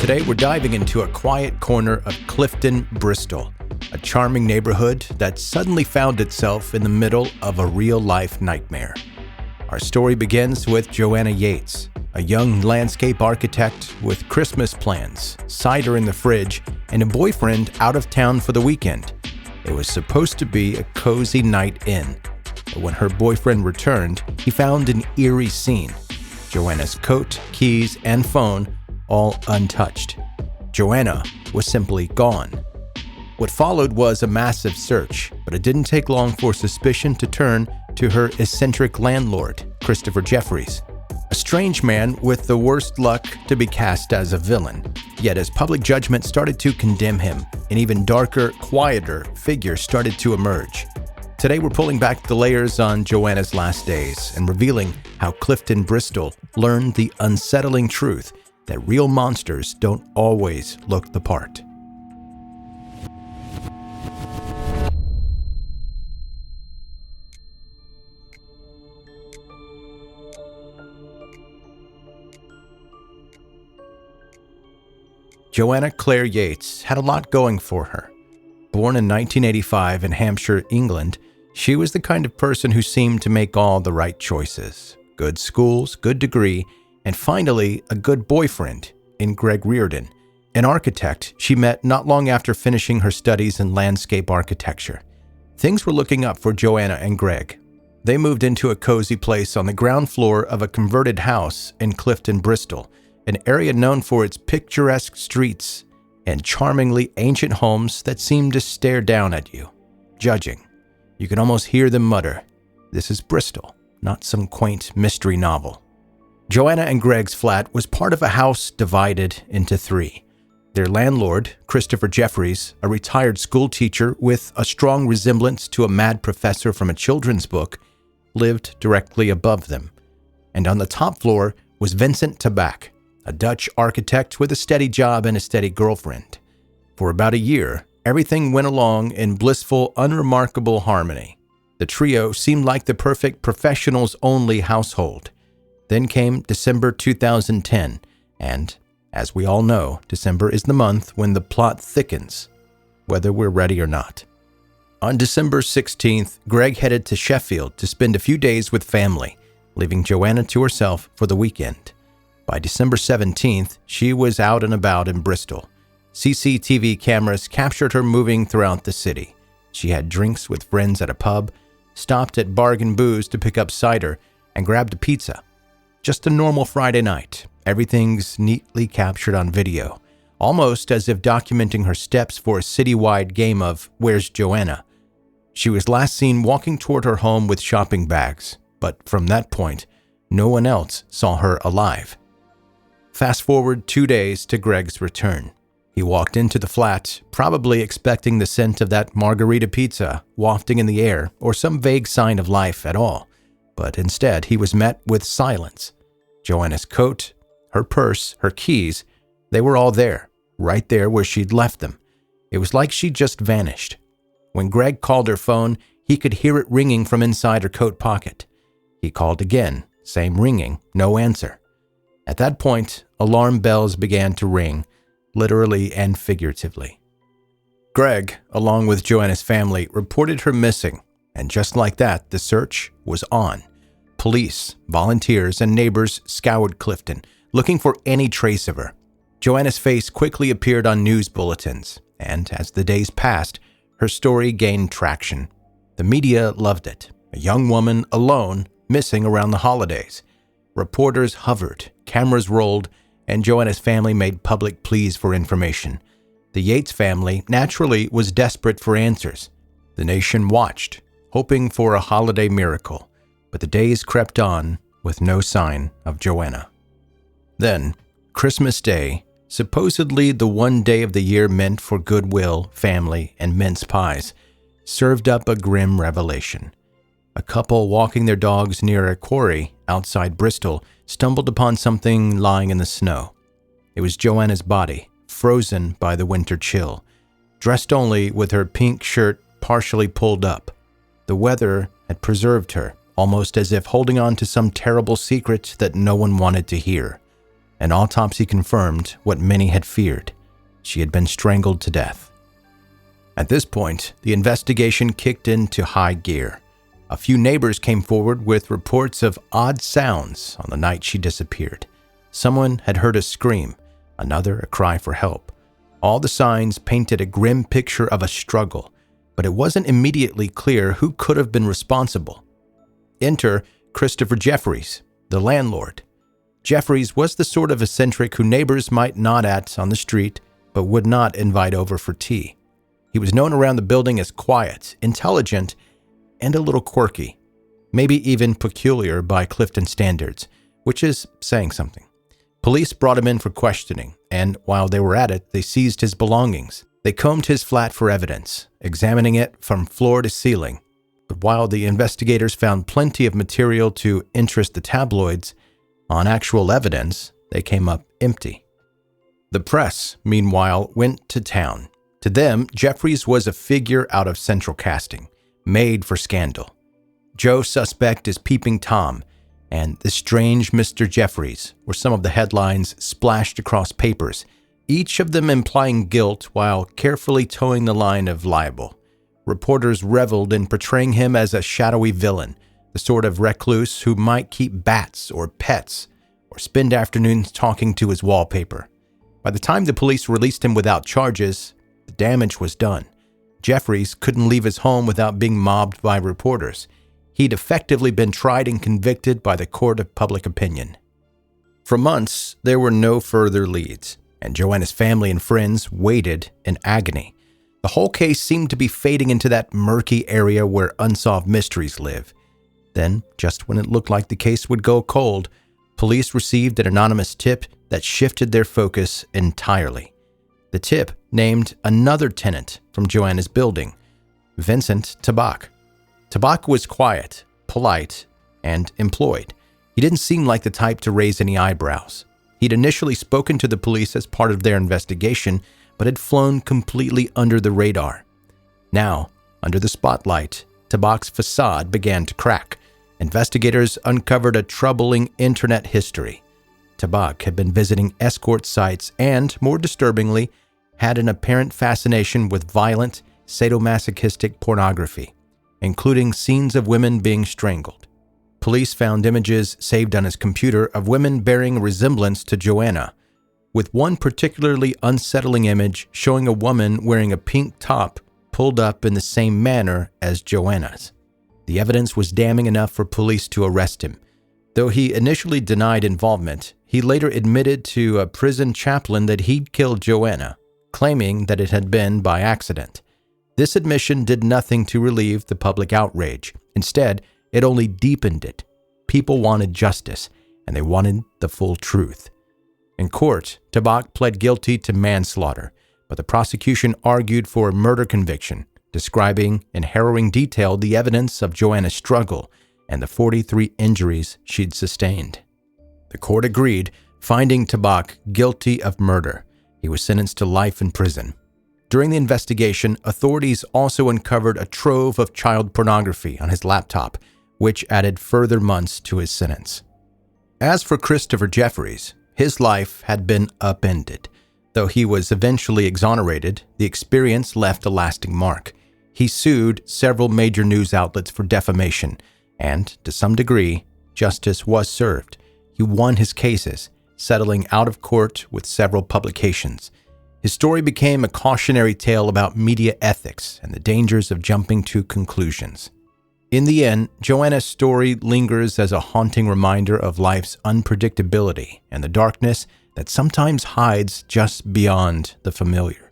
Today we're diving into a quiet corner of Clifton, Bristol, a charming neighborhood that suddenly found itself in the middle of a real-life nightmare. Our story begins with Joanna Yeates, a young landscape architect with Christmas plans, cider in the fridge, and a boyfriend out of town for the weekend. It was supposed to be a cozy night in, but when her boyfriend returned, he found an eerie scene. Joanna's coat, keys, and phone all untouched. Joanna was simply gone. What followed was a massive search, but it didn't take long for suspicion to turn to her eccentric landlord, Christopher Jefferies, a strange man with the worst luck to be cast as a villain. Yet as public judgment started to condemn him, an even darker, quieter figure started to emerge. Today we're pulling back the layers on Joanna's last days and revealing how Clifton, Bristol learned the unsettling truth that real monsters don't always look the part. Joanna Claire Yeates had a lot going for her. Born in 1985 in Hampshire, England, she was the kind of person who seemed to make all the right choices. Good schools, good degree, and finally, a good boyfriend in Greg Reardon, an architect she met not long after finishing her studies in landscape architecture. Things were looking up for Joanna and Greg. They moved into a cozy place on the ground floor of a converted house in Clifton, Bristol, an area known for its picturesque streets and charmingly ancient homes that seemed to stare down at you, judging. You could almost hear them mutter, "This is Bristol, not some quaint mystery novel." Joanna and Greg's flat was part of a house divided into three. Their landlord, Christopher Jefferies, a retired school teacher with a strong resemblance to a mad professor from a children's book, lived directly above them. And on the top floor was Vincent Tabak, a Dutch architect with a steady job and a steady girlfriend. For about a year, everything went along in blissful, unremarkable harmony. The trio seemed like the perfect professionals-only household. Then came December 2010, and, as we all know, December is the month when the plot thickens, whether we're ready or not. On December 16th, Greg headed to Sheffield to spend a few days with family, leaving Joanna to herself for the weekend. By December 17th, she was out and about in Bristol. CCTV cameras captured her moving throughout the city. She had drinks with friends at a pub, stopped at Bargain Booze to pick up cider, and grabbed a pizza. Just a normal Friday night. Everything's neatly captured on video, almost as if documenting her steps for a citywide game of Where's Joanna? She was last seen walking toward her home with shopping bags, but from that point, no one else saw her alive. Fast forward 2 days to Greg's return. He walked into the flat, probably expecting the scent of that margarita pizza wafting in the air or some vague sign of life at all. But instead, he was met with silence. Joanna's coat, her purse, her keys, they were all there, right there where she'd left them. It was like she'd just vanished. When Greg called her phone, he could hear it ringing from inside her coat pocket. He called again, same ringing, no answer. At that point, alarm bells began to ring, literally and figuratively. Greg, along with Joanna's family, reported her missing, and just like that, the search was on. Police, volunteers, and neighbors scoured Clifton, looking for any trace of her. Joanna's face quickly appeared on news bulletins, and as the days passed, her story gained traction. The media loved it. A young woman alone, missing around the holidays. Reporters hovered, cameras rolled, and Joanna's family made public pleas for information. The Yeates family, naturally, was desperate for answers. The nation watched, hoping for a holiday miracle, but the days crept on with no sign of Joanna. Then, Christmas Day, supposedly the one day of the year meant for goodwill, family, and mince pies, served up a grim revelation. A couple walking their dogs near a quarry outside Bristol stumbled upon something lying in the snow. It was Joanna's body, frozen by the winter chill, dressed only with her pink shirt partially pulled up. The weather had preserved her, almost as if holding on to some terrible secret that no one wanted to hear. An autopsy confirmed what many had feared. She had been strangled to death. At this point, the investigation kicked into high gear. A few neighbors came forward with reports of odd sounds on the night she disappeared. Someone had heard a scream, another a cry for help. All the signs painted a grim picture of a struggle, but it wasn't immediately clear who could have been responsible. Enter Christopher Jefferies, the landlord. Jefferies was the sort of eccentric who neighbors might nod at on the street, but would not invite over for tea. He was known around the building as quiet, intelligent, and a little quirky, maybe even peculiar by Clifton standards, which is saying something. Police brought him in for questioning, and while they were at it, they seized his belongings. They combed his flat for evidence, examining it from floor to ceiling. But while the investigators found plenty of material to interest the tabloids, on actual evidence, they came up empty. The press, meanwhile, went to town. To them, Jefferies was a figure out of central casting, made for scandal. Joe Suspect is Peeping Tom, and The Strange Mr. Jefferies were some of the headlines splashed across papers, each of them implying guilt while carefully towing the line of libel. Reporters reveled in portraying him as a shadowy villain, the sort of recluse who might keep bats or pets, or spend afternoons talking to his wallpaper. By the time the police released him without charges, the damage was done. Jefferies couldn't leave his home without being mobbed by reporters. He'd effectively been tried and convicted by the court of public opinion. For months, there were no further leads, and Joanna's family and friends waited in agony. The whole case seemed to be fading into that murky area where unsolved mysteries live. Then, just when it looked like the case would go cold, police received an anonymous tip that shifted their focus entirely. The tip named another tenant from Joanna's building, Vincent Tabak. Tabak was quiet, polite, and employed. He didn't seem like the type to raise any eyebrows. He'd initially spoken to the police as part of their investigation, but had flown completely under the radar. Now, under the spotlight, Tabak's facade began to crack. Investigators uncovered a troubling internet history. Tabak had been visiting escort sites and, more disturbingly, had an apparent fascination with violent, sadomasochistic pornography, including scenes of women being strangled. Police found images saved on his computer of women bearing a resemblance to Joanna, with one particularly unsettling image showing a woman wearing a pink top pulled up in the same manner as Joanna's. The evidence was damning enough for police to arrest him. Though he initially denied involvement, he later admitted to a prison chaplain that he'd killed Joanna, claiming that it had been by accident. This admission did nothing to relieve the public outrage. Instead, it only deepened it. People wanted justice, and they wanted the full truth. In court, Tabak pled guilty to manslaughter, but the prosecution argued for a murder conviction, describing in harrowing detail the evidence of Joanna's struggle and the 43 injuries she'd sustained. The court agreed, finding Tabak guilty of murder. He was sentenced to life in prison. During the investigation, authorities also uncovered a trove of child pornography on his laptop, which added further months to his sentence. As for Christopher Jefferies, his life had been upended. Though he was eventually exonerated, the experience left a lasting mark. He sued several major news outlets for defamation, and, to some degree, justice was served. He won his cases, settling out of court with several publications. His story became a cautionary tale about media ethics and the dangers of jumping to conclusions. In the end, Joanna's story lingers as a haunting reminder of life's unpredictability and the darkness that sometimes hides just beyond the familiar.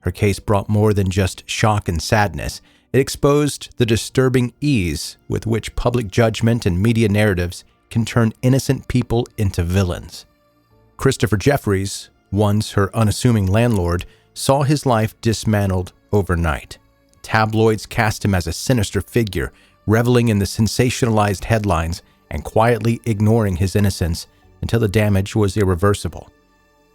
Her case brought more than just shock and sadness. It exposed the disturbing ease with which public judgment and media narratives can turn innocent people into villains. Christopher Jefferies, once her unassuming landlord, saw his life dismantled overnight. Tabloids cast him as a sinister figure, reveling in the sensationalized headlines and quietly ignoring his innocence until the damage was irreversible.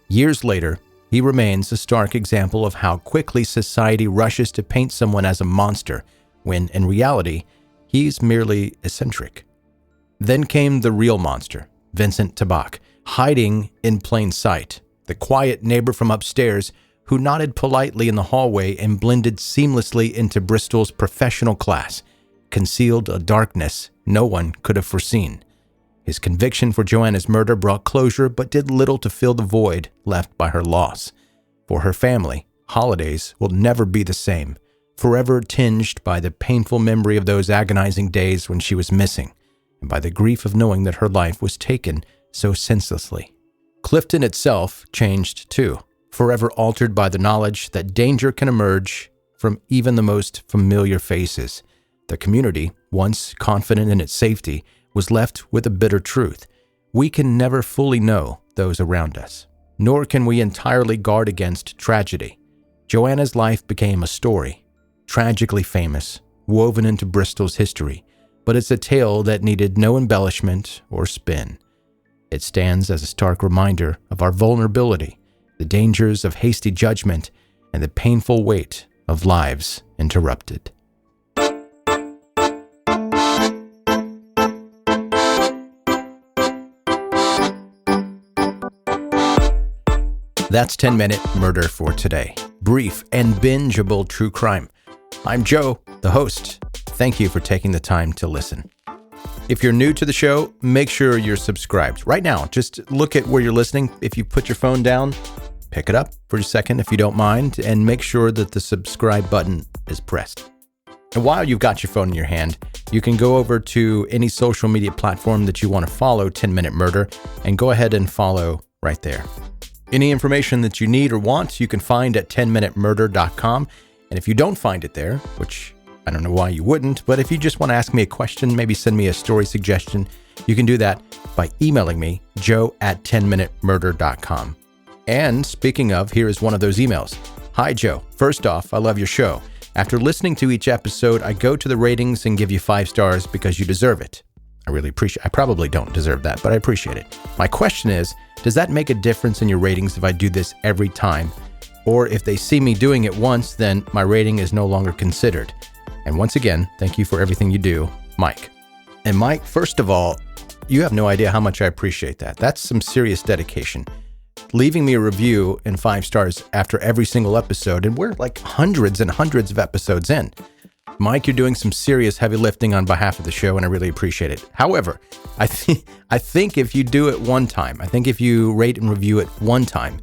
Years later, he remains a stark example of how quickly society rushes to paint someone as a monster, when in reality, he's merely eccentric. Then came the real monster, Vincent Tabak, hiding in plain sight. The quiet neighbor from upstairs who nodded politely in the hallway and blended seamlessly into Bristol's professional class, concealed a darkness no one could have foreseen. His conviction for Joanna's murder brought closure, but did little to fill the void left by her loss. For her family, holidays will never be the same, forever tinged by the painful memory of those agonizing days when she was missing, and by the grief of knowing that her life was taken so senselessly. Clifton itself changed too, forever altered by the knowledge that danger can emerge from even the most familiar faces. The community, once confident in its safety, was left with a bitter truth. We can never fully know those around us, nor can we entirely guard against tragedy. Joanna's life became a story, tragically famous, woven into Bristol's history, but it's a tale that needed no embellishment or spin. It stands as a stark reminder of our vulnerability, the dangers of hasty judgment, and the painful weight of lives interrupted. That's 10-Minute Murder for today. Brief and bingeable true crime. I'm Joe, the host. Thank you for taking the time to listen. If you're new to the show, make sure you're subscribed. Right now, just look at where you're listening. If you put your phone down, pick it up for a second if you don't mind, and make sure that the subscribe button is pressed. And while you've got your phone in your hand, you can go over to any social media platform that you want to follow 10-Minute Murder and go ahead and follow right there. Any information that you need or want, you can find at 10minutemurder.com. And if you don't find it there, which I don't know why you wouldn't, but if you just want to ask me a question, maybe send me a story suggestion, you can do that by emailing me, joe@10minutemurder.com. And speaking of, here is one of those emails. Hi, Joe. First off, I love your show. After listening to each episode, I go to the ratings and give you 5 stars because you deserve it. I probably don't deserve that, but I appreciate it. My question is, does that make a difference in your ratings if I do this every time? Or if they see me doing it once, then my rating is no longer considered? And once again, thank you for everything you do, Mike. And Mike, first of all, you have no idea how much I appreciate that. That's some serious dedication. Leaving me a review and 5 stars after every single episode, and we're like hundreds and hundreds of episodes in. Mike, you're doing some serious heavy lifting on behalf of the show, and I really appreciate it. However, I think if you do it one time, I think if you rate and review it one time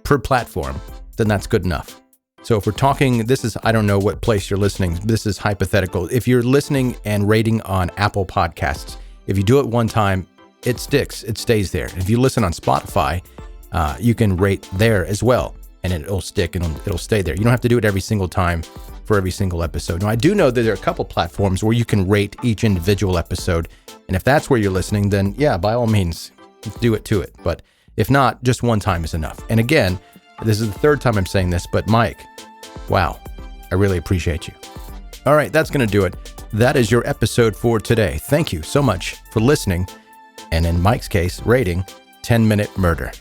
per platform, then that's good enough. So if we're talking, I don't know what place you're listening. This is hypothetical. If you're listening and rating on Apple Podcasts, if you do it one time, it sticks. It stays there. If you listen on Spotify, you can rate there as well, and it'll stick and it'll stay there. You don't have to do it every single time for every single episode. Now, I do know that there are a couple platforms where you can rate each individual episode, and if that's where you're listening, then yeah, by all means, do it to it. But if not, just one time is enough. And again, this is the 3rd time I'm saying this, but Mike, wow, I really appreciate you. All right, that's going to do it. That is your episode for today. Thank you so much for listening, and in Mike's case, rating 10-Minute Murder.